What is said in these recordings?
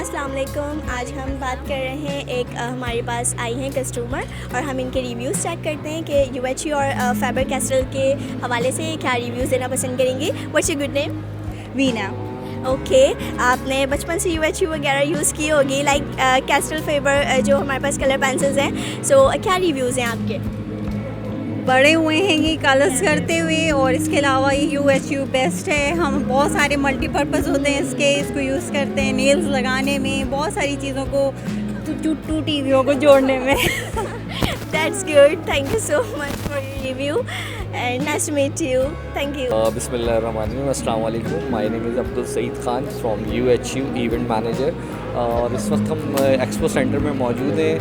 अस्सलाम वालेकुम। आज हम बात कर रहे हैं एक हमारे पास आई हैं कस्टमर और हम इनके रिव्यूज़ चेक करते हैं कि यूएचयू और फैबर कैस्टल के हवाले से क्या रिव्यूज़ देना पसंद करेंगे। What's your good name? Veena. Okay, आपने बचपन से यूएचयू वगैरह यूज़ की होगी, लाइक कैस्टल फेबर जो हमारे पास कलर पेंसिल्स हैं। सो क्या रिव्यूज़ हैं आपके? बड़े हुए हैं ये कलर्स करते हुए, और इसके अलावा ये UHU बेस्ट है। हम बहुत सारे मल्टीपर्पज़ होते हैं इसको यूज़ करते हैं नेल्स लगाने में, बहुत सारी चीज़ों को टू टीवियों को जोड़ने में। That's good. Thank you so much for your review and nice to meet you. Thank you. बिस्मिल्लाहिर्रहमानिर्रहीम, अस्सलाम वालेकुम। My name is Abdul Saeed Khan from UHU event manager. और इस वक्त हम एक्सपो सेंटर में मौजूद हैं।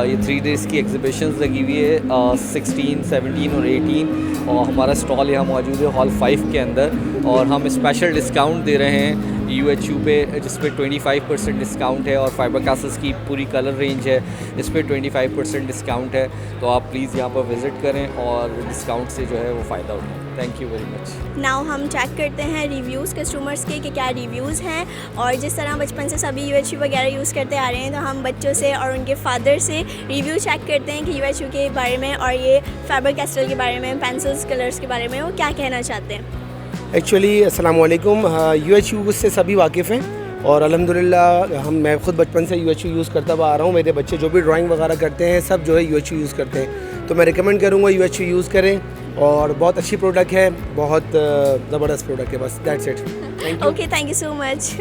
ये 3 डेज़ की एग्जीबिशंस लगी हुई है, 16, 17 और 18, और हमारा स्टॉल यहाँ मौजूद है हॉल 5 के अंदर। और हम स्पेशल डिस्काउंट दे रहे हैं UHU पे, जिस पे 25% डिस्काउंट है, और फाइबर कैसल्स की पूरी कलर रेंज है, इस पे 25% डिस्काउंट है। तो आप प्लीज़ यहाँ पर विज़िट करें और डिस्काउंट से जो है वो फ़ायदा उठाएं। Thank you very much. Now हम चेक करते हैं रिव्यूज़ कस्टमर्स के कि क्या रिव्यूज़ हैं। और जिस तरह बचपन से सभी UHU वगैरह यूज़ करते आ रहे हैं, तो हम बच्चों से और उनके फादर से रिव्यू चेक करते हैं कि UHU के बारे में और ये फैबर कैस्टल के बारे में, पेंसिल्स कलर्स के बारे में वो क्या कहना चाहते हैं। एक्चुअली अस्सलाम वालेकुम। UHU से सभी वाकिफ़ हैं, और अल्हम्दुलिल्लाह मैं ख़ुद बचपन से UHU यूज़ करता हुआ आ रहा हूँ। मेरे बच्चे जो भी ड्राइंग वगैरह करते हैं सब जो है UHU यूज़ करते हैं, तो मैं रिकमेंड करूँगा UHU यूज़ करें। और बहुत अच्छी प्रोडक्ट है, बहुत ज़बरदस्त प्रोडक्ट है। बस that's it. Thank you. Okay, thank you so much.